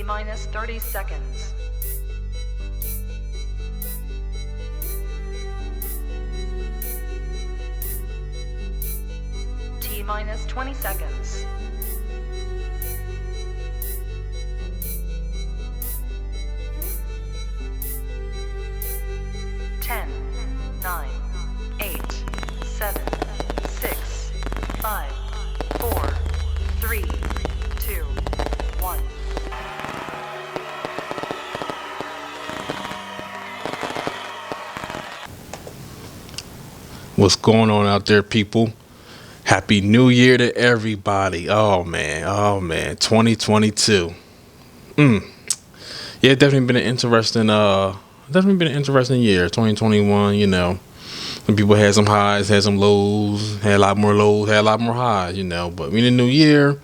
minus 30 seconds. T minus 20 seconds. 10, 9, 8, 7, 6, 5, 4, 3, 2, 1. What's going on out there, people? Happy New Year to everybody. Oh man, 2022. Yeah, definitely been an interesting year. 2021, some people had some highs, had some lows, had a lot more lows, had a lot more highs, But we in the new year,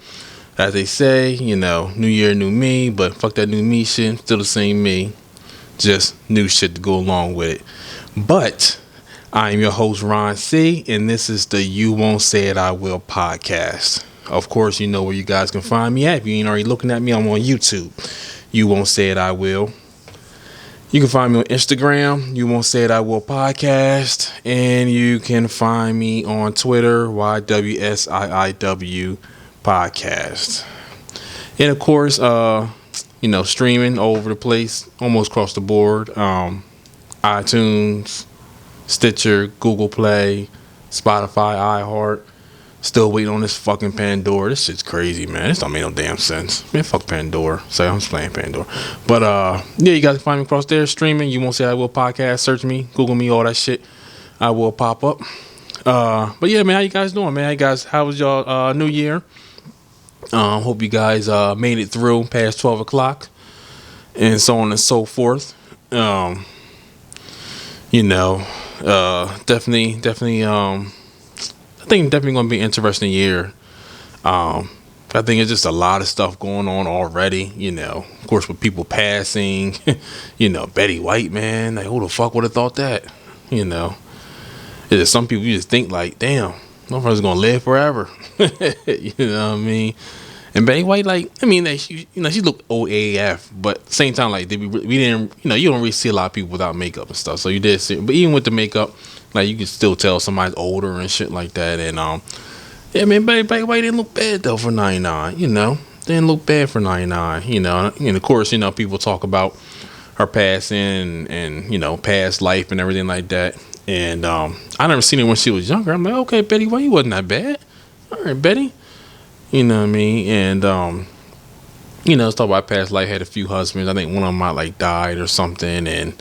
as they say, new year, new me, but fuck that new me shit, still the same me. Just new shit to go along with it. But I am your host, Ron C., and this is the You Won't Say It, I Will podcast. Of course, you know where you guys can find me at. If you ain't already looking at me, I'm on YouTube. You Won't Say It, I Will. You can find me on Instagram, You Won't Say It, I Will podcast. And you can find me on Twitter, YWSIIW podcast. And of course, streaming all over the place, almost across the board. iTunes, Stitcher, Google Play, Spotify, iHeart. Still waiting on this fucking Pandora. This shit's crazy, man. This don't make no damn sense. Man, fuck Pandora. Say I'm just playing Pandora. But yeah, you guys can find me across there streaming. You Won't Say I Will podcast. Search me, Google me, all that shit. I will pop up. But yeah, man, how you guys doing, man? How was y'all New Year? Hope you guys made it through past 12 o'clock and so on and so forth. Definitely. I think definitely going to be an interesting year. I think it's just a lot of stuff going on already. Of course, with people passing. Betty White, man. Like, who the fuck would have thought that? There's some people you just think like, damn, motherfucker's going to live forever. You know what I mean? And Betty White, she looked old AF, but at the same time, like, we didn't, you don't really see a lot of people without makeup and stuff. So you did see, but even with the makeup, like, you can still tell somebody's older and shit like that. And yeah, man, Betty White didn't look bad though for 99. Didn't look bad for 99. And of course, people talk about her passing and past life and everything like that. And I never seen her when she was younger. I'm like, okay, Betty White, you wasn't that bad. All right, Betty. You know what I mean? And, let's talk about past life. Had a few husbands. I think one of them might died or something. And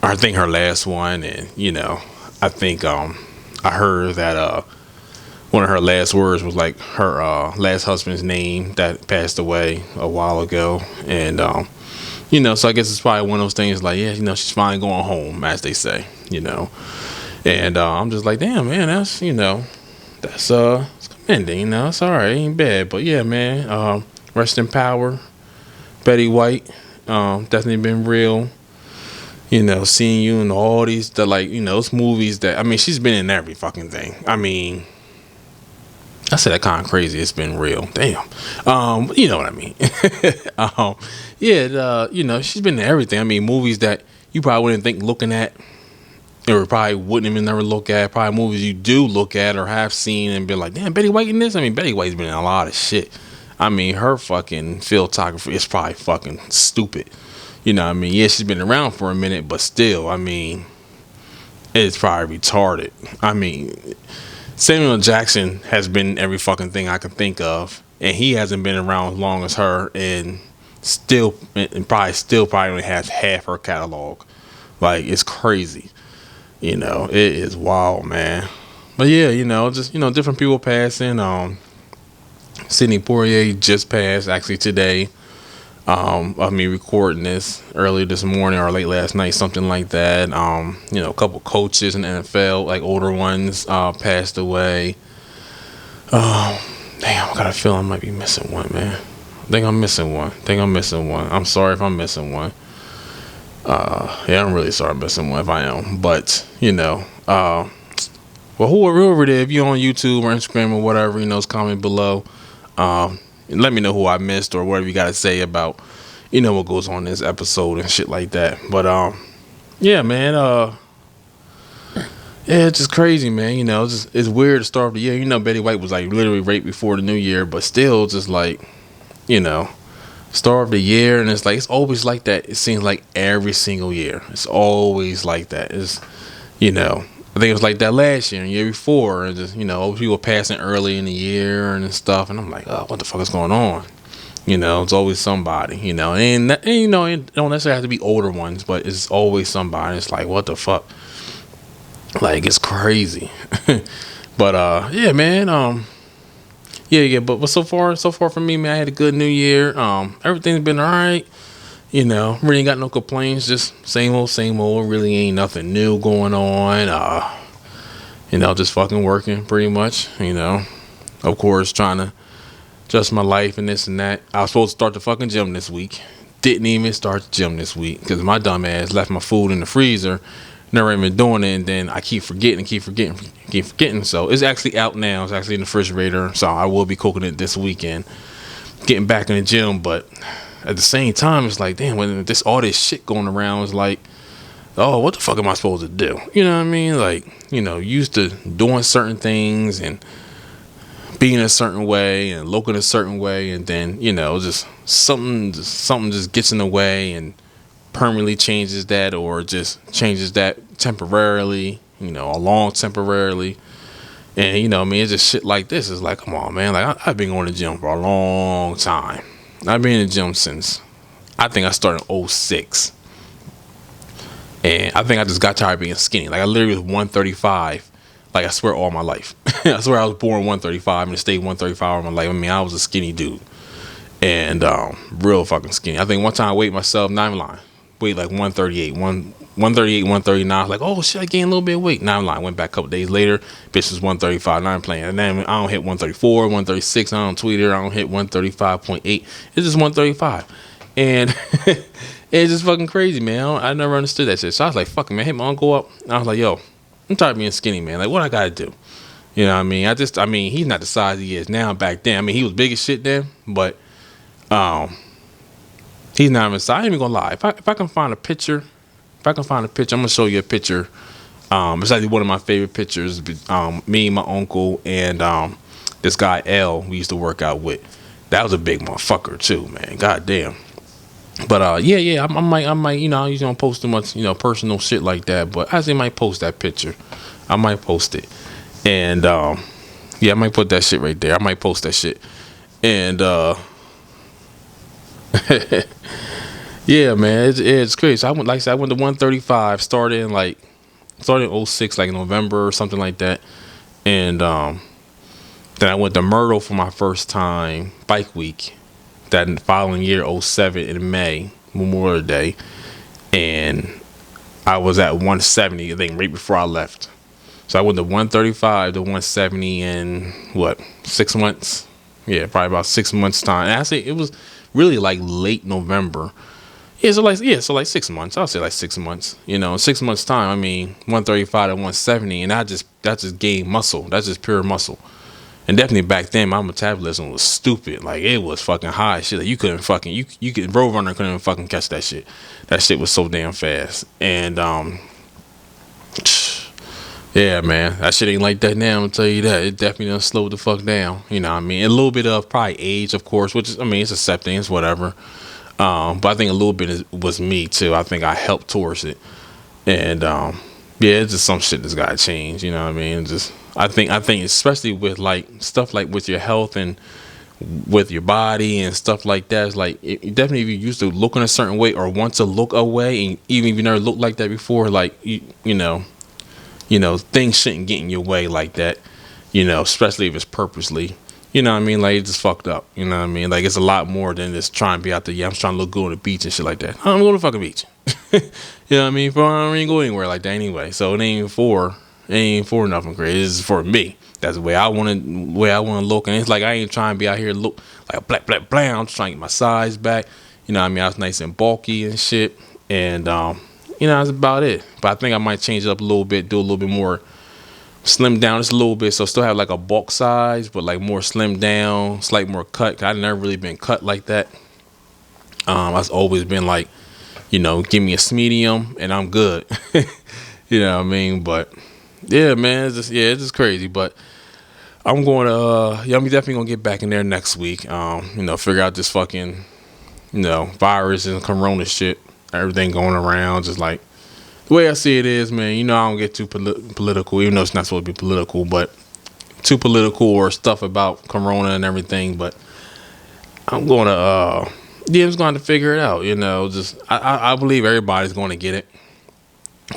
I think her last one. And, I think I heard that one of her last words was like her last husband's name that passed away a while ago. And, so I guess it's probably one of those things like, yeah, she's finally going home, as they say, And I'm just like, damn, man, that's, that's ending, it's all right, ain't bad, but yeah, man, rest in power, Betty White. Definitely been real, seeing you in all these, those movies that, she's been in every fucking thing. I said that kind of crazy. It's been real, damn. You know what I mean? She's been in everything. Movies that you probably wouldn't think looking at, or probably wouldn't even never look at. Probably movies you do look at or have seen and be like, damn, Betty White in this? Betty White's been in a lot of shit. Her fucking photography is probably fucking stupid. Yeah, she's been around for a minute, but still, it's probably retarded. Samuel Jackson has been in every fucking thing I can think of, and he hasn't been around as long as her, and probably only has half her catalog. Like, it's crazy. It is wild, man. But yeah, just different people passing. Sidney Poitier just passed actually today. Of me recording this early this morning or late last night, something like that. A couple coaches in the NFL, like older ones, passed away. Damn, I got a feeling I might be missing one, man. I think I'm missing one. I'm sorry if I'm missing one. Yeah, I'm really sorry I'm missing one if I am. But, well, whoever it is, if you're on YouTube or Instagram or whatever, comment below. Let me know who I missed or whatever you got to say about you know what goes on in this episode and shit like that. But yeah, man. Yeah, it's just crazy, man. You know, it's weird to start of the year. You know, Betty White was like literally right before the new year, but still, just like, you know, start of the year, and it's always like that. It seems like every single year, it's always like that. It's, you know, I think it was like that last year and year before, and just, you know, people passing early in the year and stuff, and I'm like, oh, what the fuck is going on? You know, it's always somebody, you know, and you know, it don't necessarily have to be older ones, but it's always somebody. It's like, what the fuck? Like, it's crazy. But yeah, man. Yeah. But so far for me, man, I had a good New Year. Everything's been all right. You know, really ain't got no complaints. Just same old, same old. Really ain't nothing new going on. You know, just fucking working pretty much. You know, of course, trying to adjust my life and this and that. I was supposed to start the fucking gym this week. Didn't even start the gym this week because my dumb ass left my food in the freezer. Never even doing it, and then I keep forgetting. So it's actually out now. It's actually in the refrigerator. So I will be cooking it this weekend, getting back in the gym. But at the same time, it's like, damn, when all this shit going around, it's like, oh, what the fuck am I supposed to do? You know what I mean? Like, you know, used to doing certain things and being a certain way and looking a certain way, and then, you know, just something just gets in the way and permanently changes that, or just changes that temporarily, you know, along temporarily. And, you know, I mean, it's just shit like this. It's like, come on, man. Like, I've been going to the gym for a long time. I've been in the gym since, I think I started in '06. And I think I just got tired of being skinny. Like, I literally was 135. Like, I swear, all my life. I swear I was born 135 and stayed 135 all my life. I mean, I was a skinny dude. And real fucking skinny. I think one time I weighed myself, not even lying, weighed like 138, 139. I was like, oh shit, I gained a little bit of weight. Not even lying. Went back a couple days later, bitch was 135. Now I'm playing. And then I don't hit 134, 136. I don't tweet her. I don't hit 135.8. It's just 135. And it's just fucking crazy, man. I never understood that shit. So I was like, fuck it, man. Hit my uncle up. And I was like, yo, I'm tired of being skinny, man. Like, what I gotta do? You know what I mean? He's not the size he is now back then. I mean, he was big as shit then, but he's not even size. I ain't even gonna lie. If I can find a picture, I'm gonna show you a picture. It's actually one of my favorite pictures. Me, my uncle, and this guy L we used to work out with. That was a big motherfucker too, man. God damn. But yeah, I might, you know, I usually don't post too much, you know, personal shit like that. But I actually might post that picture. I might post it, and yeah, I might put that shit right there. I might post that shit, and yeah, man, it's crazy. So I went, like I said, I went to 135. Started in '06, like November or something like that, and then I went to Myrtle for my first time bike week. That following year, '07 in May, Memorial Day, and I was at 170, I think, right before I left. So I went to 135 to 170 in what, 6 months? Yeah, probably about 6 months time. And I say it was really like late November. So like 6 months. I'll say like 6 months. You know, in 6 months time, I mean 135 to 170, and that just gained muscle. That's just pure muscle. And definitely back then, my metabolism was stupid. Like, it was fucking high shit. Like, you couldn't fucking, you could, Roadrunner couldn't even fucking catch that shit. That shit was so damn fast. And, yeah, man, that shit ain't like that now, I'm gonna tell you that. It definitely done slowed the fuck down. You know what I mean? And a little bit of probably age, of course, which is, I mean, it's accepting, it's whatever. But I think a little bit was me, too. I think I helped towards it. And, yeah, it's just some shit that's gotta change, you know what I mean? Just, I think especially with like stuff like with your health and with your body and stuff like that, it's like definitely if you used to look in a certain way or want to look a way, and even if you never looked like that before, like you know things shouldn't get in your way like that, you know, especially if it's purposely. You know what I mean? Like, it's just fucked up. You know what I mean? Like, it's a lot more than just trying to be out there. Yeah, I'm trying to look good on the beach and shit like that. I'm going to the fucking beach. You know what I mean? I don't even go anywhere like that anyway. So it ain't for nothing crazy. It's for me. That's the way I want to look. And it's like I ain't trying to be out here look like a black. I'm just trying to get my size back. You know what I mean? I was nice and bulky and shit. And, you know, that's about it. But I think I might change it up a little bit, do a little bit more, slim down just a little bit, so still have like a bulk size, but like more slim down, slight more cut. I've never really been cut like that. I've always been like, give me a medium and I'm good. You know what I mean? But yeah, man, it's just crazy. But I'm going to, I'm definitely gonna get back in there next week. Figure out this fucking, virus and corona shit, everything going around. Just like the way I see it is, man. I don't get too political, even though it's not supposed to be political, but too political or stuff about corona and everything. But I'm going to, I'm just going to figure it out. I believe everybody's going to get it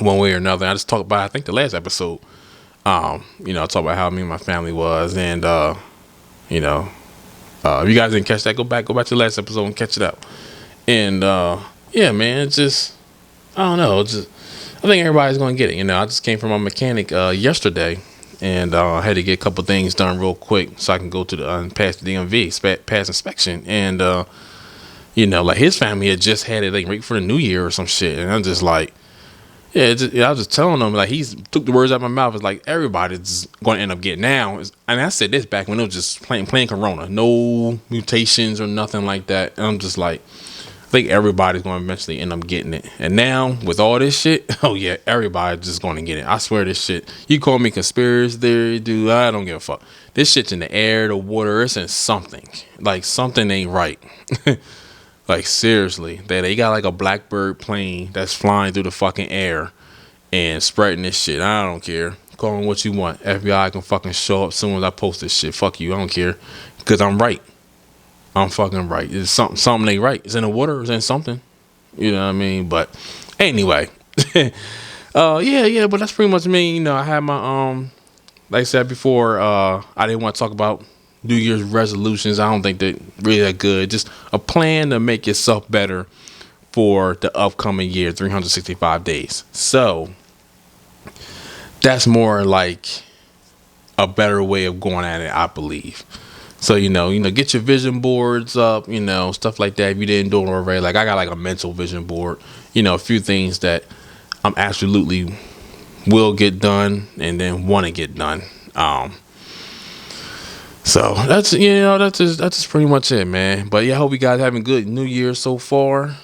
one way or another. I just talked about, I think, the last episode. I talk about how me and my family was, and if you guys didn't catch that, go back to the last episode and catch it out. And yeah, man, it's just, I don't know, I think everybody's gonna get it. I just came from my mechanic yesterday, and I had to get a couple things done real quick so I can go to the pass the DMV, pass inspection, and like his family had just had it like right for the new year or some shit, and I'm just like. Yeah, I was just telling them, like, he took the words out of my mouth. It's like, everybody's going to end up getting now. And I said this back when it was just plain corona. No mutations or nothing like that. And I'm just like, I think everybody's going to eventually end up getting it. And now, with all this shit, oh yeah, everybody's just going to get it. I swear this shit. You call me conspiracy theory, dude, I don't give a fuck. This shit's in the air, the water, it's in something. Like, something ain't right. Like, seriously, they got like a Blackbird plane that's flying through the fucking air and spreading this shit. I don't care. Call them what you want. FBI can fucking show up soon as I post this shit. Fuck you. I don't care. Because I'm right. I'm fucking right. It's something ain't right. It's in the water. It's in something. You know what I mean? But anyway. Yeah, but that's pretty much me. I had my, like I said before, I didn't want to talk about New Year's resolutions. I don't think they're really that good. Just a plan to make yourself better for the upcoming year, 365 days. So that's more like a better way of going at it, I believe. So, get your vision boards up, stuff like that. If you didn't do it already, like I got like a mental vision board, a few things that I'm absolutely will get done and then want to get done. So that's just pretty much it, man. But yeah, I hope you guys having a good New Year so far.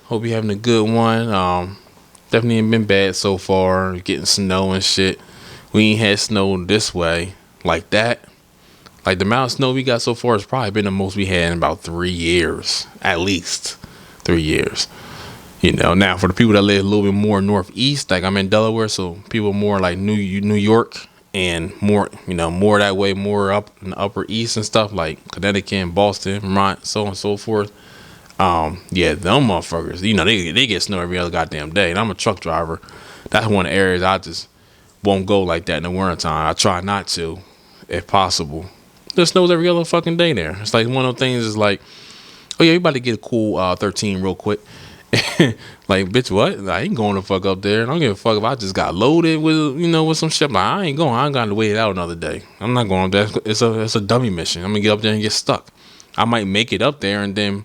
Hope you're having a good one. Definitely ain't been bad so far. Getting snow and shit. We ain't had snow this way like that. Like the amount of snow we got so far has probably been the most we had in about 3 years, at least 3 years. Now for the people that live a little bit more northeast, like I'm in Delaware, so people more like New York. And more, more that way, more up in the upper east and stuff like Connecticut and Boston, Vermont, so on and so forth. Yeah, them motherfuckers, they get snow every other goddamn day. And I'm a truck driver. That's one of the areas I just won't go like that in the wintertime. I try not to, if possible. There snows every other fucking day there. It's like one of those things is like, oh yeah, you about to get a cool 13 real quick. Like, bitch, what? I ain't going to fuck up there. I don't give a fuck if I just got loaded with, with some shit. Like, I ain't going. I ain't got to wait it out another day. I'm not going up there. It's a dummy mission. I'm going to get up there and get stuck. I might make it up there and then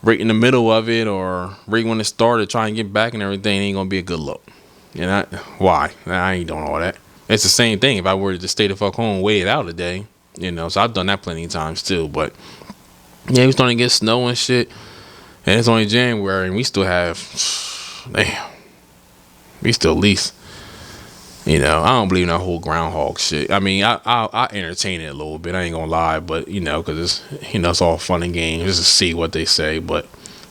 right in the middle of it or right when it started, try and get back and everything ain't going to be a good look. Why? I ain't doing all that. It's the same thing if I were to just stay the fuck home and wait it out a day, So I've done that plenty of times too. But yeah, we starting to get snow and shit. And it's only January, and we still have, we still lease. I don't believe in that whole groundhog shit. I mean, I entertain it a little bit. I ain't gonna lie, but because it's, it's all fun and games just to see what they say. But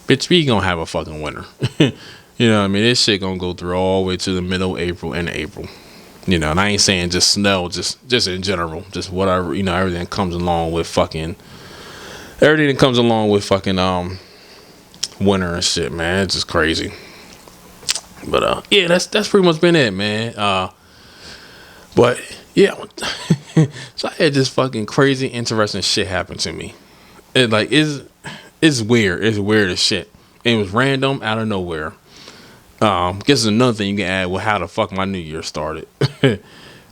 bitch, we gonna have a fucking winter. What I mean? This shit gonna go through all the way to the middle of April and April. And I ain't saying just snow, just in general, just whatever. Everything that comes along with fucking winter and shit, man. It's just crazy. But yeah, that's pretty much been it, man. But yeah, so I had this fucking crazy interesting shit happen to me. It's weird. It's weird as shit. It was random out of nowhere. Guess another thing you can add with how the fuck my New Year started.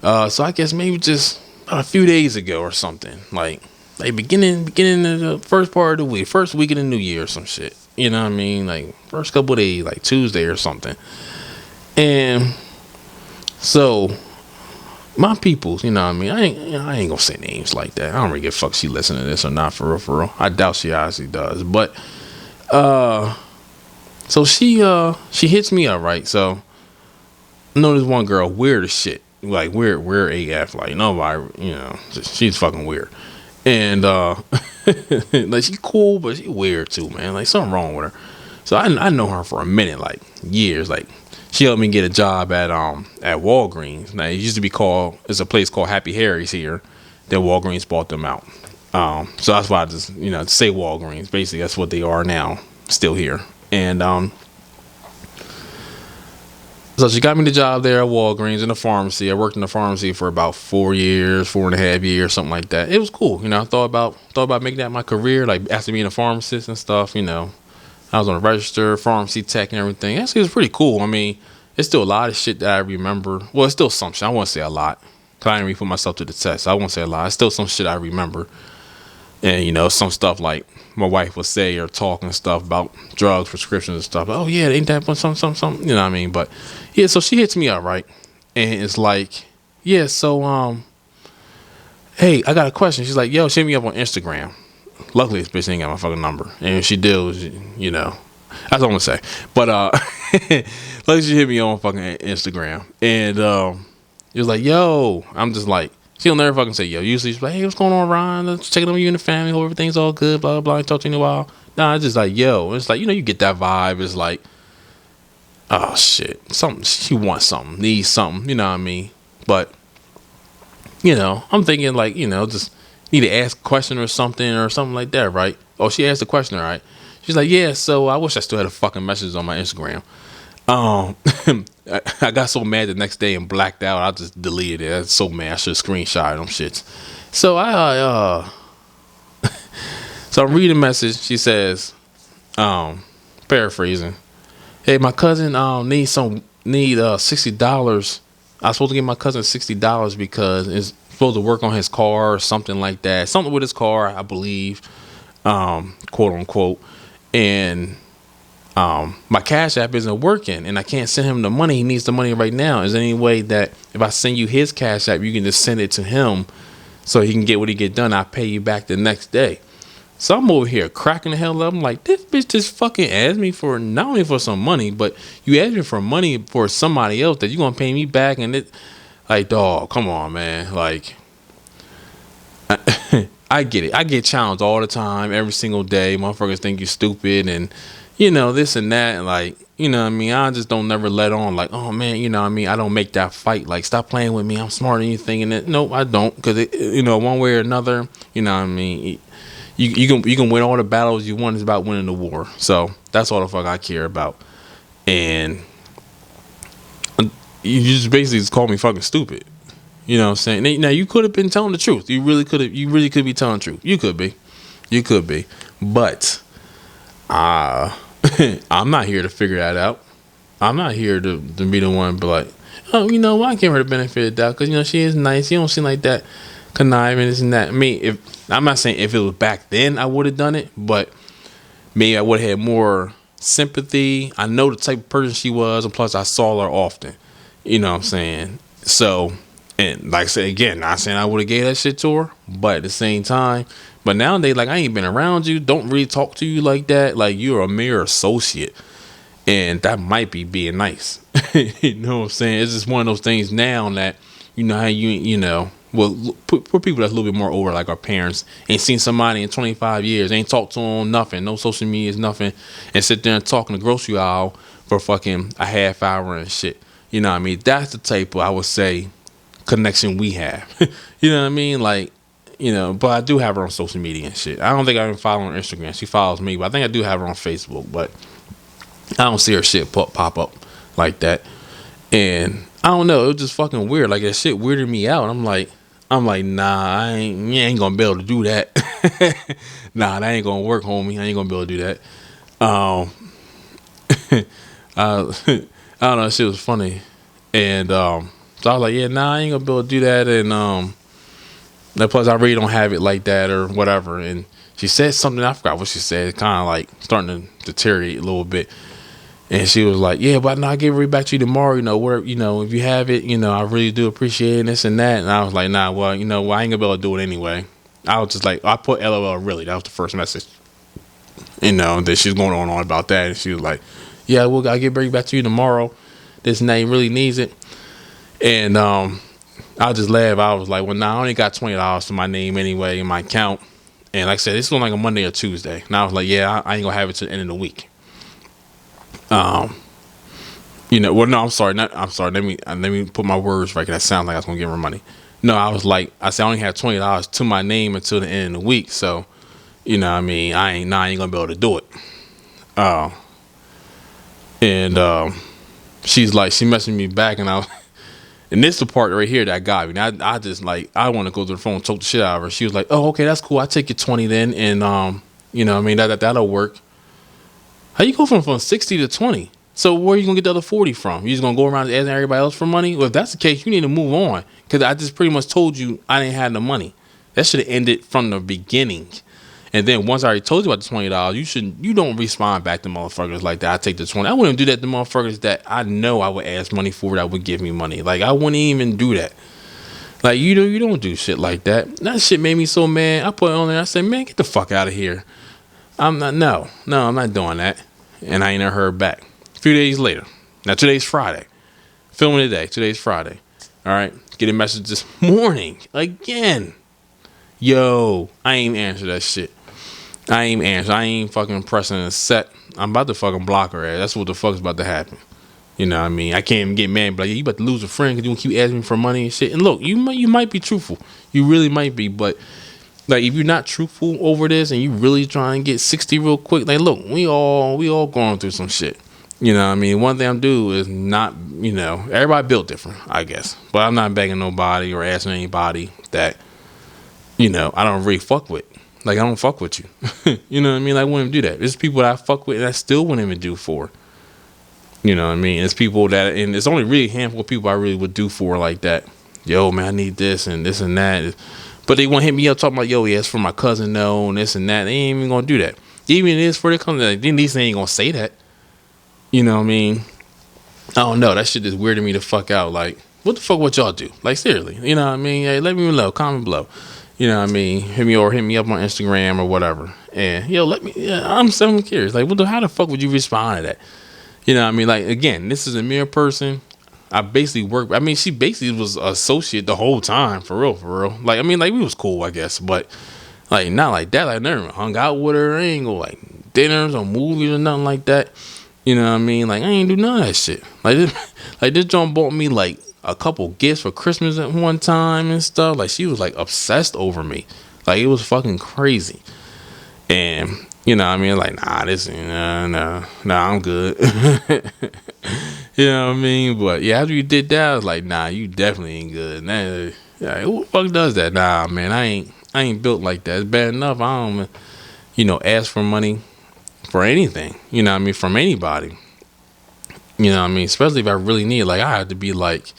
So I guess maybe just a few days ago or something, like beginning of the first part of the week, first week of the New Year or some shit. You know what I mean? Like first couple of days, like Tuesday or something. And so my peoples, you know what I mean? I ain't gonna say names like that. I don't really give a fuck she listen to this or not, for real. I doubt she honestly does. But So she hits me up, right? So I know this one girl weird as shit, like weird AF, like nobody, she's fucking weird, and like she cool, but she weird too, man. Like something wrong with her. So I know her for a minute, like years. Like she helped me get a job at Walgreens. Now it used to be called, it's a place called Happy Harry's here. Then Walgreens bought them out. So that's why I just say Walgreens. Basically, that's what they are now, still here. And so she got me the job there at Walgreens in the pharmacy. I worked in the pharmacy for about 4 years, 4.5 years, something like that. It was cool. I thought about making that my career, like after being a pharmacist and stuff. I was on the register, pharmacy tech and everything. Actually, it was pretty cool. I mean, it's still a lot of shit that I remember. Well, it's still some shit. I won't say a lot, because I didn't really put myself to the test. I won't say a lot. It's still some shit I remember. And, some stuff like my wife would say or talk and stuff about drugs, prescriptions and stuff. Oh, yeah, ain't that something, you know what I mean? But, yeah, so she hits me up, right? And it's like, yeah, so, hey, I got a question. She's like, yo, she hit me up on Instagram. Luckily, this bitch ain't got my fucking number. And if she did, that's what I'm gonna say. But, luckily she hit me on fucking Instagram. And, it was like, yo, I'm just like, she'll never fucking say yo. Usually she's like, hey, what's going on, Ryan? Just checking on you and the family. Hope everything's all good, blah, blah, blah. I ain't talked to you in a while. Nah, it's just like, yo. It's like, you get that vibe. It's like, oh, shit. Something, she wants something, needs something, you know what I mean? But, I'm thinking like, just need to ask a question or something like that, right? Oh, she asked a question, all right? She's like, yeah, so I wish I still had a fucking message on my Instagram. I got so mad the next day and blacked out. I just deleted it. I was so mad. I should have screenshotted them shits. So so I'm reading a message. She says, paraphrasing, hey, my cousin need $60. I was supposed to give my cousin $60 because it's supposed to work on his car or something like that. Something with his car, I believe, quote unquote. And my Cash App isn't working and I can't send him the money. He needs the money right now. Is there any way that if I send you his Cash App, you can just send it to him so he can get what he get done? I'll pay you back the next day. So I'm over here cracking the hell up. I'm like, this bitch just fucking asked me for not only for some money, but you asked me for money for somebody else that you gonna pay me back. And it, like, dog, come on, man. Like, I get it. I get challenged all the time, every single day. Motherfuckers think you stupid and this and that, and like, what I mean? I just don't never let on, like, oh man, what I mean? I don't make that fight, like, stop playing with me, I'm smarter than you thinking that. Nope, I don't, because one way or another, what I mean? You can win all the battles you want. It's about winning the war. So that's all the fuck I care about. And you just basically just call me fucking stupid. You know what I'm saying? Now you could have been telling the truth. You really could be telling the truth. You could be, but I'm not here to figure that out. I'm not here to be the one, but like, oh, I give her the benefit of the doubt because she is nice. You don't seem like that conniving, this and that. I mean, I'm not saying if it was back then I would have done it, but maybe I would have had more sympathy. I know the type of person she was, and plus I saw her often. You know what I'm saying? So, and like I said again, not saying I would have gave that shit to her, but at the same time. But nowadays, like, I ain't been around you, don't really talk to you like that. Like, you're a mere associate. And that might be being nice. You know what I'm saying? It's just one of those things now that, how well, for people that's a little bit more older, like our parents, ain't seen somebody in 25 years, ain't talked to them, nothing, no social media, nothing, and sit there and talk in the grocery aisle for fucking a half hour and shit. You know what I mean? That's the type of, I would say, connection we have. You know what I mean? Like, but I do have her on social media and shit. I don't think I even follow her on Instagram. She follows me, but I think I do have her on Facebook, but I don't see her shit pop up like that. And I don't know, it was just fucking weird. Like, that shit weirded me out. I'm like, nah, you ain't gonna be able to do that. Nah, that ain't gonna work, homie. I ain't gonna be able to do that. I don't know, shit was funny. And so I was like, yeah, nah, I ain't gonna be able to do that. And plus I really don't have it like that or whatever. And she said something, I forgot what she said, kind of like starting to deteriorate a little bit. And she was like, yeah, but no, I'll give it back to you tomorrow, where, if you have it, I really do appreciate this and that. And I was like, nah, well, I ain't gonna be able to do it anyway. I was just like, I put LOL really. That was the first message. That she's going on about that, and she was like, "Yeah, I'll get back to you tomorrow. This name really needs it." And I just laughed. I was like, "Well, nah, I only got $20 to my name anyway in my account." And like I said, this was like a Monday or Tuesday. And I was like, "Yeah, I ain't gonna have it to the end of the week." Well, no, I'm sorry. I'm sorry. Let me put my words right. 'Cause that sounds like I was gonna give her money. No, I said I only had $20 to my name until the end of the week. So, I ain't gonna be able to do it. Uh, and she's like, she messaged me back, and and this is the part right here that got me. And I just like, I want to go to the phone and choke the shit out of her. She was like, "Oh, okay, that's cool. I'll take your 20 then." And that'll work. How you go from 60 to 20? So where are you gonna get the other 40 from? You just gonna go around asking everybody else for money? Well, if that's the case, you need to move on. Cause I just pretty much told you I didn't have the money. That should have ended from the beginning. And then once I already told you about the $20, you don't respond back to motherfuckers like that. I take the 20. I wouldn't do that to motherfuckers that I know I would ask money for that would give me money. Like I wouldn't even do that. Like you don't do shit like that. That shit made me so mad. I put it on there. I said, "Man, get the fuck out of here." I'm not. No, I'm not doing that. And I ain't never heard back. A few days later. Now today's Friday. Filming today. Today's Friday. All right. Get a message this morning again. Yo, I ain't answer that shit. I ain't fucking pressing a set. I'm about to fucking block her ass. That's what the fuck's about to happen. You know what I mean? I can't even get mad. But like, you about to lose a friend because you keep asking me for money and shit. And look, you might be truthful. You really might be. But like, if you're not truthful over this and you really trying to get 60 real quick, like, look, we all going through some shit. You know what I mean? One thing I'm do is not, everybody built different, I guess. But I'm not begging nobody or asking anybody that, I don't really fuck with. Like, I don't fuck with you. You know what I mean? Like, I wouldn't do that. There's people that I fuck with and I still wouldn't even do for. You know what I mean? It's people that, and it's only really a handful of people I really would do for like that. Yo, man, I need this and that. But they want to hit me up talking about, yo, yeah, it's for my cousin, no, and this and that. They ain't even going to do that. Even if it is for their cousin, like, at least they ain't going to say that. You know what I mean? I don't know. That shit is weirding me the fuck out. Like, what the fuck would y'all do? Like, seriously. You know what I mean? Hey, let me know. Comment below. You know what I mean? Hit me up on Instagram or whatever. And, I'm so curious. Like, how the fuck would you respond to that? You know what I mean? Like, again, this is a mere person. I basically she basically was an associate the whole time, for real. Like, we was cool, I guess. But, like, not like that. Like, I never hung out with her. I ain't go, like, dinners or movies or nothing like that. You know what I mean? Like, I ain't do none of that shit. Like this John bought me, like, a couple gifts for Christmas at one time and stuff. Like, she was, like, obsessed over me. Like, it was fucking crazy. And, you know what I mean? Like, nah, I'm good. You know what I mean? But, yeah, after you did that, I was like, nah, you definitely ain't good. Nah, like, who the fuck does that? Nah, man, I ain't built like that. It's bad enough. I don't, ask for money for anything. You know what I mean? From anybody. You know what I mean? Especially if I really need it. Like, I have to be, like,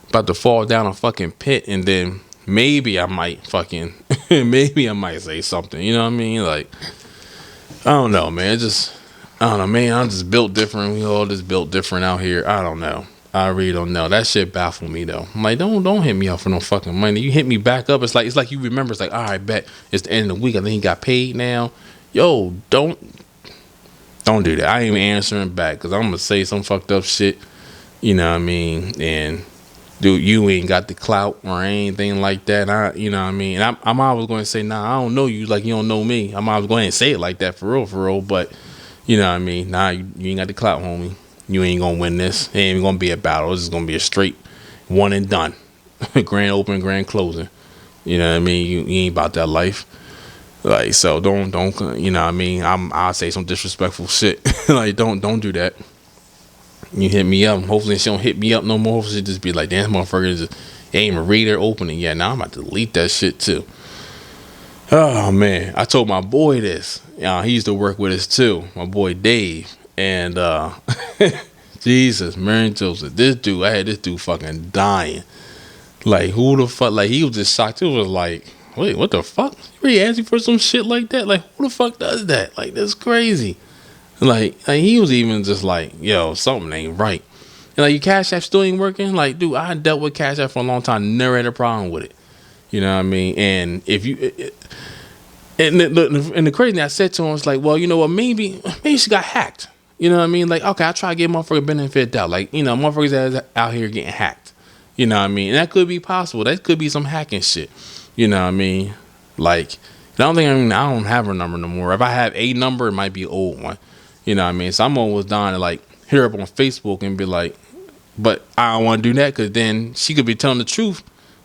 about to fall down a fucking pit, and then maybe I might say something. You know what I mean? Like, I don't know, man. I don't know, man. I'm just built different. We all just built different out here. I don't know. I really don't know. That shit baffled me though. I'm like, don't hit me up for no fucking money. You hit me back up. It's like you remember. It's like, all right, bet it's the end of the week. I think he got paid now. Yo, don't do that. I ain't even answering back because I'm gonna say some fucked up shit. You know what I mean? And dude, you ain't got the clout or anything like that. You know what I mean? And I'm always going to say, nah, I don't know you like you don't know me. I'm always going to say it like that for real. But you know what I mean? Nah, you ain't got the clout, homie. You ain't going to win this. It ain't even going to be a battle. It's just going to be a straight one and done. Grand open, grand closing. You know what I mean? You ain't about that life. Like, so don't, you know what I mean? I'll say some disrespectful shit. Like, don't do that. You hit me up. Hopefully she don't hit me up no more. Hopefully she just be like, damn, motherfucker, just ain't even read or open it yet. Now I'm about to delete that shit too. Oh man, I told my boy this. He used to work with us too. My boy Dave. And Jesus, Mary Joseph, I had this dude fucking dying. Like, who the fuck? Like, he was just shocked. It was like, wait, what the fuck? You really asking for some shit like that? Like, who the fuck does that? Like, that's crazy. Like he was even just like, yo, something ain't right. And like, your Cash App still ain't working? Like, dude, I dealt with Cash App for a long time, never had a problem with it. You know what I mean? And if you, And the crazy thing I said to him was like, well, you know what? Maybe she got hacked. You know what I mean? Like, okay, I try to give motherfucker benefit of doubt. Like, motherfuckers that out here getting hacked. You know what I mean? And that could be possible. That could be some hacking shit. You know what I mean? Like, I don't have her number no more. If I have a number, it might be an old one. You know what I mean? So I'm almost dying to like hear up on Facebook and be like, but I don't want to do that because then she could be telling the truth.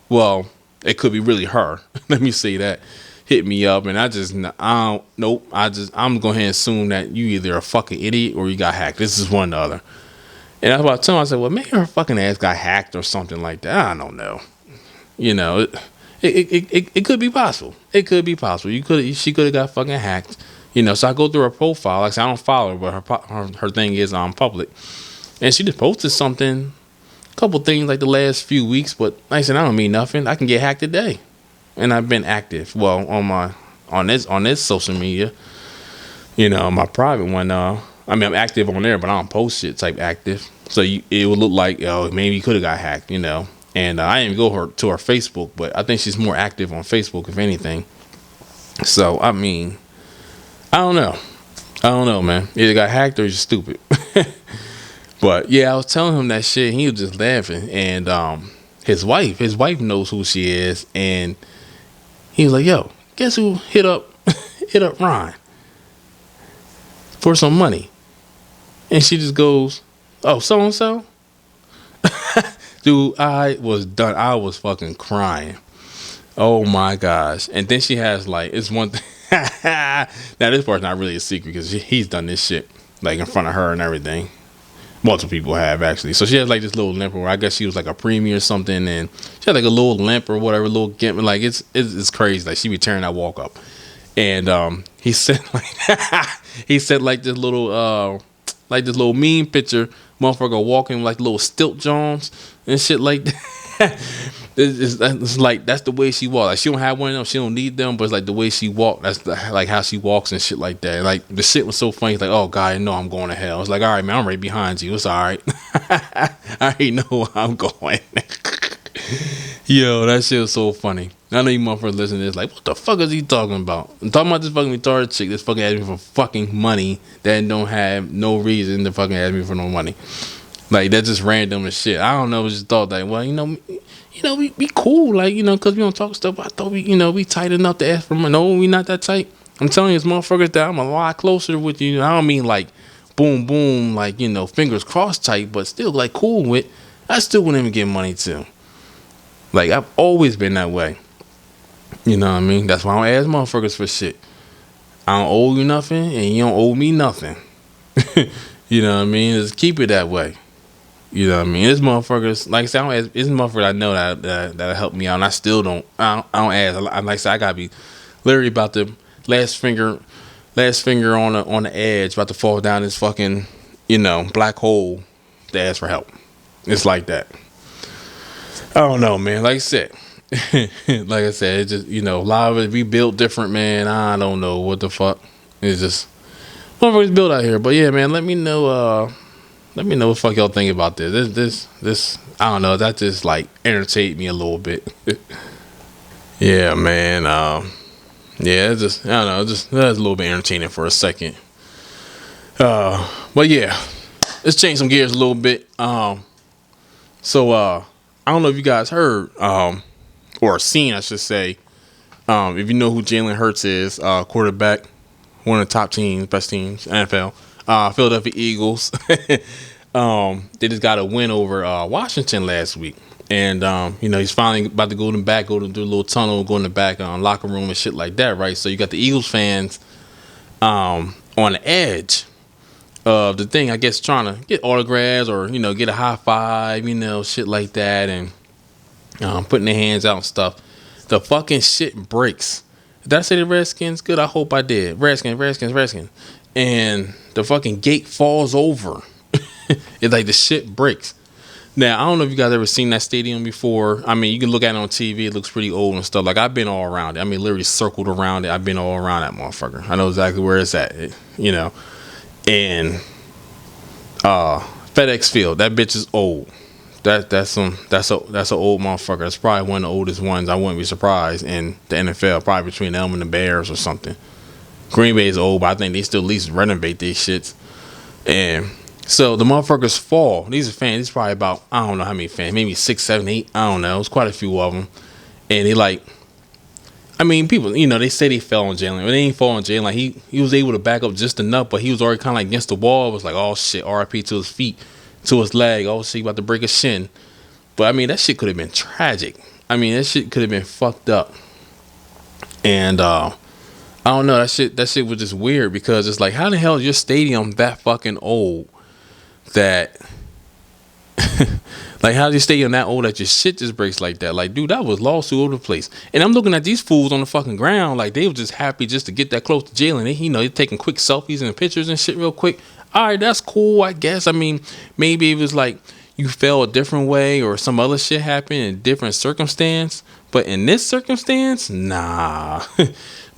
Well, it could be really her. Let me say that. Hit me up and I'm going to ahead and assume that you either a fucking idiot or you got hacked. This is one or the other. And that's what I told him. I said, well, maybe her fucking ass got hacked or something like that. I don't know. It could be possible. It could be possible. She could have got fucking hacked. So I go through her profile. Like I said, I don't follow her, but her thing is public. And she just posted something, a couple things like the last few weeks. But like I said, I don't mean nothing. I can get hacked today. And I've been active. Well, on this social media, my private one. I'm active on there, but I don't post shit type active. So it would look like, maybe you could have got hacked, And I didn't even go to her Facebook, but I think she's more active on Facebook, if anything. So I mean, I don't know, man. Either got hacked or you're stupid. But yeah, I was telling him that shit. And he was just laughing, and his wife knows who she is, and he was like, "Yo, guess who hit up Ron for some money?" And she just goes, "Oh, so and so." Dude, I was done. I was fucking crying. Oh my gosh! And then she has like, it's one thing. Now this part's not really a secret because he's done this shit like in front of her and everything. Multiple people have actually. So she has like this little limp where I guess she was like a preemie or something, and she had like a little limp or whatever, little gimp. Like it's crazy. Like she be tearing that walk up, and he said like this little meme picture, motherfucker walking like little stilt Jones and shit like that. It's like that's the way she walks. Like she don't have one of them, she don't need them, but it's like the way she walk. That's like how she walks and shit like that. And like the shit was so funny. It's like, oh God, I know I'm going to hell. It's like, all right, man, I'm right behind you. It's all right. I already know where I'm going. Yo, that shit was so funny. I know you motherfuckers listening to this like, what the fuck is he talking about? I'm talking about this fucking retarded chick that's fucking asking me for fucking money that don't have no reason to fucking ask me for no money. Like that's just random as shit. I don't know. I just thought that, well, we cool, like, because we don't talk stuff. I thought we tight enough to ask for money. No, we not that tight. I'm telling you, it's motherfuckers that I'm a lot closer with you. I don't mean like boom, boom, like, fingers crossed tight, but still like cool with. I still wouldn't even get money to. Like, I've always been that way. You know what I mean? That's why I don't ask motherfuckers for shit. I don't owe you nothing, and you don't owe me nothing. You know what I mean? Just keep it that way. You know what I mean? It's motherfuckers, like I said, I don't ask, it's motherfuckers I know that'll help me out, and I still don't. I don't ask. Like I said, I gotta be literally about the last finger on the edge, about to fall down this fucking black hole to ask for help. It's like that. I don't know, man. Like I said, it's just a lot of it we built different, man. I don't know what the fuck. It's just motherfuckers built out here. But yeah, man, let me know. Let me know what the fuck y'all think about this. This I don't know. That just like entertained me a little bit. Yeah, man. Yeah, it's just I don't know. Just that was a little bit entertaining for a second. But yeah, let's change some gears a little bit. So I don't know if you guys heard or seen, I should say. If you know who Jalen Hurts is, quarterback, one of the top teams, best teams, NFL. Philadelphia Eagles. They just got a win over Washington last week. And, he's finally about to go to do a little tunnel, go in the back locker room and shit like that, right? So you got the Eagles fans on the edge of the thing, I guess, trying to get autographs or, get a high five, shit like that, and putting their hands out and stuff. The fucking shit breaks. Did I say the Redskins? Good, I hope I did. Redskins. And the fucking gate falls over. It's like the shit breaks. Now, I don't know if you guys ever seen that stadium before. I mean, you can look at it on TV. It looks pretty old and stuff. Like, I've been all around it. I mean, literally circled around it. I've been all around that motherfucker. I know exactly where it's at, And FedEx Field, that bitch is old. that's an old motherfucker. That's probably one of the oldest ones. I wouldn't be surprised in the NFL. Probably between them and the Bears or something. Green Bay is old, but I think they still at least renovate these shits. And so the motherfuckers fall. These are fans. These probably about, I don't know how many fans, maybe 6, 7, 8. I don't know. It's quite a few of them. And they like, I mean, people, they say they fell on Jalen, but they ain't fall on Jalen. Like he was able to back up just enough, but he was already kind of like against the wall. It was like, oh shit, RIP to his feet, to his leg. Oh shit, he about to break a shin. But I mean, that shit could have been tragic. I mean, that shit could have been fucked up. And I don't know. That shit was just weird because it's like, how the hell is your stadium that fucking old that like how your stadium that old that your shit just breaks like that? Like, dude, that was lawsuit over the place. And I'm looking at these fools on the fucking ground like they were just happy just to get that close to Jalen. They're taking quick selfies and pictures and shit real quick. All right, that's cool, I guess. I mean, maybe it was like you fell a different way or some other shit happened in a different circumstance. But in this circumstance, nah.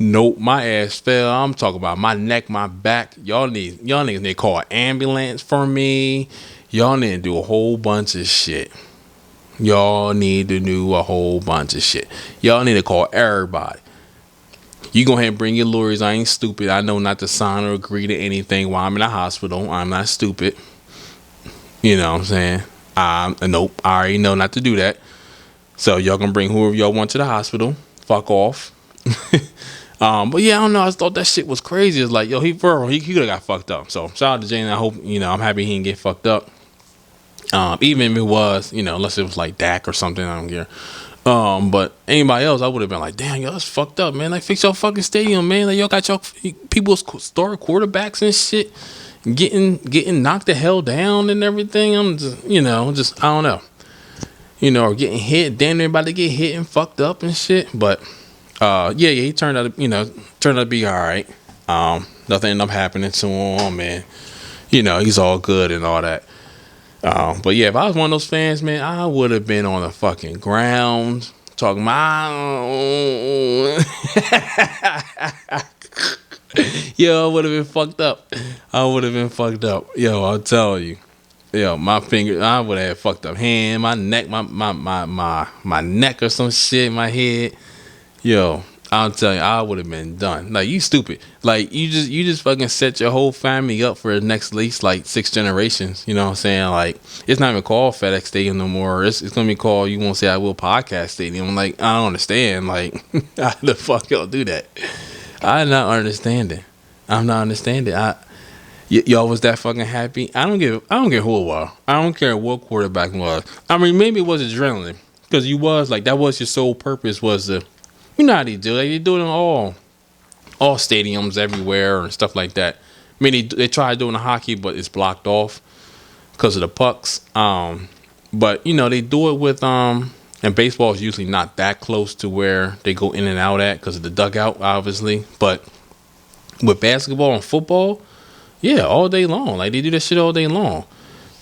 Nope, my ass fell. I'm talking about my neck, my back. Y'all niggas need to call an ambulance for me. Y'all need to do a whole bunch of shit. Y'all need to do a whole bunch of shit. Y'all need to call everybody. You go ahead and bring your lawyers. I ain't stupid. I know not to sign or agree to anything while I'm in the hospital. I'm not stupid. You know what I'm saying? Nope, I already know not to do that. So y'all can bring whoever y'all want to the hospital. Fuck off. But yeah, I don't know. I just thought that shit was crazy. It's like, yo, he could have got fucked up. So shout out to Jane. I hope, I'm happy he didn't get fucked up. Even if it was, unless it was like Dak or something, I don't care. But anybody else, I would have been like, damn, yo, that's fucked up, man. Like, fix your fucking stadium, man. Like, y'all got your people's star quarterbacks and shit getting knocked the hell down and everything. I'm just, I don't know. Or getting hit, damn near about to get hit and fucked up and shit. But yeah, he turned out to be all right. Nothing ended up happening to him, man. He's all good and all that. But yeah, if I was one of those fans, man, I would have been on the fucking ground talking about. Yo, I would have been fucked up. Yo, I'll tell you. Yo, my finger, I would have had fucked up hand, my neck, my neck or some shit, my head. Yo, I'll tell you, I would have been done. Like, you stupid. Like, you just fucking set your whole family up for the next at least like 6 generations. You know what I'm saying? Like, it's not even called FedEx Stadium no more. It's gonna be called, you won't say I will Podcast Stadium. Like, I don't understand. Like, how the fuck y'all do that? I'm not understanding. Y'all was that fucking happy? I don't care who it was. I don't care what quarterback it was. I mean, maybe it was adrenaline because you was like, that was your sole purpose, was to, how they do it. Like, they do it in all stadiums everywhere and stuff like that. I mean, they try doing the hockey, but it's blocked off because of the pucks. But they do it with and baseball is usually not that close to where they go in and out at because of the dugout, obviously. But with basketball and football, yeah, all day long. Like, they do that shit all day long.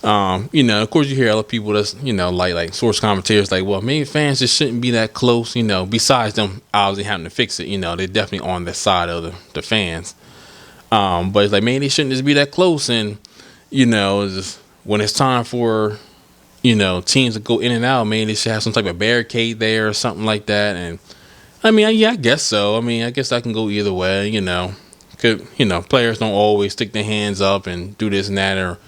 Of course you hear other people that's, like source commentators like, well, maybe fans just shouldn't be that close, besides them obviously having to fix it. They're definitely on the side of the fans. But it's like, man, they shouldn't just be that close. And, just when it's time for, teams to go in and out, man, they should have some type of barricade there or something like that. And I mean, yeah, I guess so. I mean, I guess I can go either way, players don't always stick their hands up and do this and that or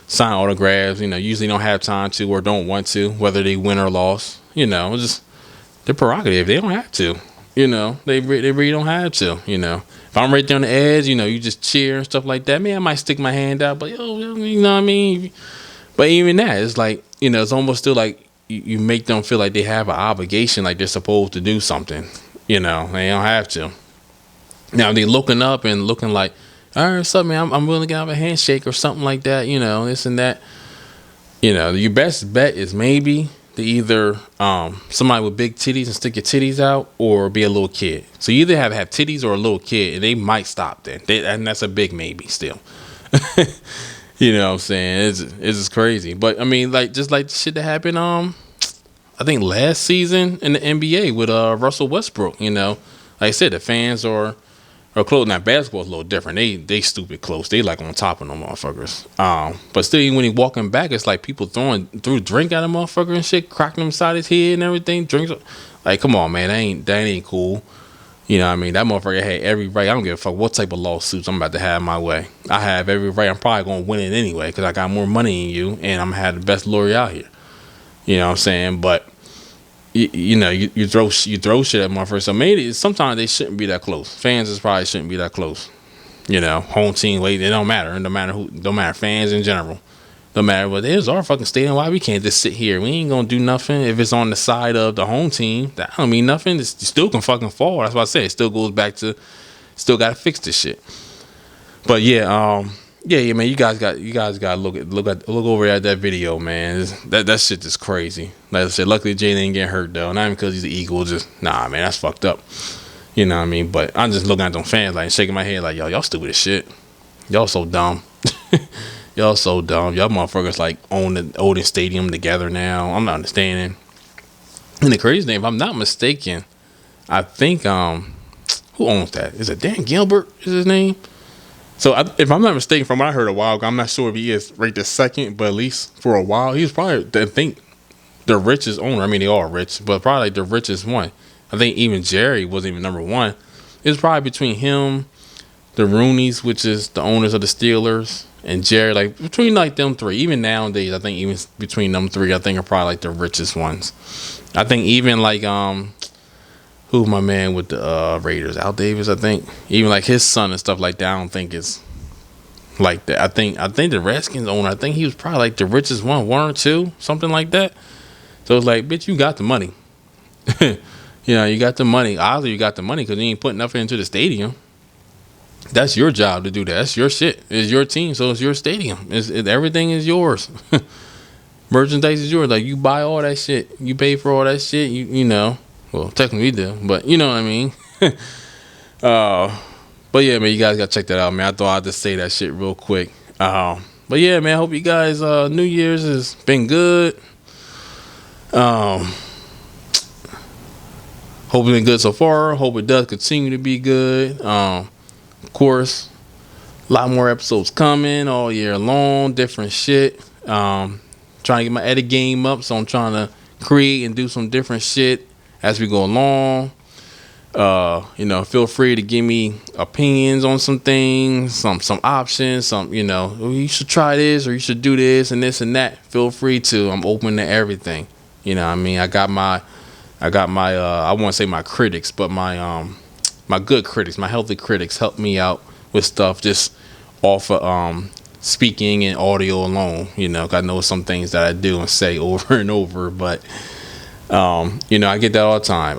sign autographs, usually don't have time to or don't want to, whether they win or lost, just their prerogative. They don't have to, they really don't have to, If I'm right there on the edge, you just cheer and stuff like that. Man, I might stick my hand out, but you know what I mean? But even that, it's like, it's almost still like you make them feel like they have an obligation, like they're supposed to do something, they don't have to. Now they looking up and looking like, all right, what's up, man? I'm willing to have a handshake or something like that, this and that. Your best bet is maybe to either somebody with big titties and stick your titties out, or be a little kid. So you either have titties or a little kid, and they might stop then. And that's a big maybe still. You know what I'm saying? It's just crazy. But I mean, like, just like the shit that happened, I think last season in the NBA with Russell Westbrook. Like I said, the fans are or close. Now basketball's a little different. They stupid close. They like on top of them motherfuckers. But still, even when he walking back, it's like people threw drink at a motherfucker and shit, cracking him side his head and everything. Drinks, like, come on, man, that ain't cool. You know what I mean? That motherfucker had every right. I don't give a fuck what type of lawsuits I'm about to have my way. I have every right. I'm probably gonna win it anyway because I got more money than you, and I'm gonna have the best lawyer out here. You know what I'm saying? But you throw shit at motherfuckers. So maybe sometimes they shouldn't be that close. Fans probably shouldn't be that close. You know, home team, wait, it don't matter. It don't matter who. Don't matter fans in general. Don't matter what it is. Our fucking stadium. Why we can't just sit here? We ain't gonna do nothing if it's on the side of the home team. That don't mean nothing. You still can fucking fall. That's what I say. It still goes back to. Still gotta fix this shit. But yeah, man. You guys got to look over at that video, man. That shit is crazy. Like I said, luckily Jay didn't get hurt though. Not even because he's an Eagle. Just man, that's fucked up. You know what I mean? But I'm just looking at them fans like shaking my head like y'all stupid as shit. Y'all so dumb. Y'all so dumb. Y'all motherfuckers like own the Oden Stadium together now. I'm not understanding. And the crazy thing, if I'm not mistaken, I think who owns that? Is it Dan Gilbert? Is his name? So if I'm not mistaken, from what I heard a while ago, I'm not sure if he is right this second, but at least for a while, he was probably, I think, the richest owner. I mean, they all rich, but probably like the richest one. I think even Jerry wasn't even number one. It was probably between him, the Rooneys, which is the owners of the Steelers, and Jerry, like between like them three. Even nowadays, I think even between them three, I think are probably like the richest ones. I think even like who's my man with the Raiders, Al Davis, I think. Even like his son and stuff like that, I don't think it's like that. I think the Redskins owner, I think he was probably like the richest one or two, something like that. So it's like, bitch, you got the money. You got the money. Obviously, you got the money because you ain't putting nothing into the stadium. That's your job to do that. That's your shit. It's your team, so it's your stadium. Everything is yours. Merchandise is yours. Like, you buy all that shit. You pay for all that shit. You know. Well, technically we do, but you know what I mean. But yeah, man, you guys gotta check that out, man. I thought I'd just say that shit real quick. But yeah, man, I hope you guys New Year's has been good. Hope it's been good so far. Hope it does continue to be good. Of course, a lot more episodes coming all year long, different shit. Trying to get my edit game up, so I'm trying to create and do some different shit as we go along. Feel free to give me opinions on some things, some options, you should try this or you should do this and that. Feel free to. I'm open to everything. You know what I mean? I got my I won't say my critics, but my good critics, my healthy critics help me out with stuff just off of speaking and audio alone. I know some things that I do and say over and over, but I get that all the time.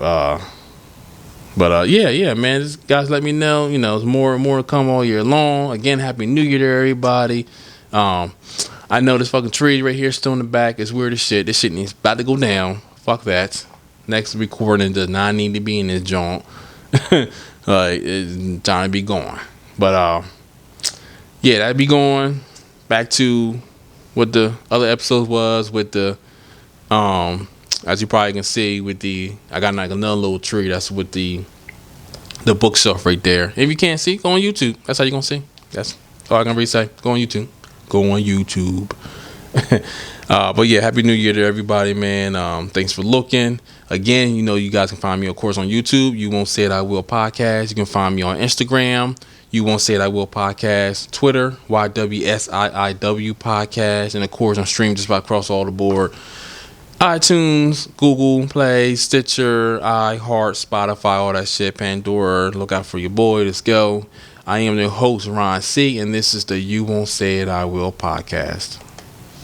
Yeah, man, just guys, let me know. There's more and more to come all year long. Again, happy New Year to everybody. I know this fucking tree right here still in the back is weird as shit. This shit needs about to go down. Fuck that. Next recording does not need to be in this joint. It's time to be going. But yeah, that'd be going back to what the other episodes was with the as you probably can see with I got like another little tree that's with the bookshelf right there. If you can't see, go on YouTube. That's how you gonna see. That's all I can really say. Go on YouTube. Go on YouTube. But yeah, happy New Year to everybody, man. Thanks for looking. Again, you guys can find me, of course, on YouTube. You Won't Say It, I Will podcast. You can find me on Instagram. You Won't Say It, I Will podcast. Twitter, YWSIIW podcast. And of course, I'm streamed just about across all the board. iTunes, Google Play, Stitcher, iHeart, Spotify, all that shit, Pandora. Look out for your boy. Let's go. I am the host, Ron C., and this is the You Won't Say It, I Will podcast.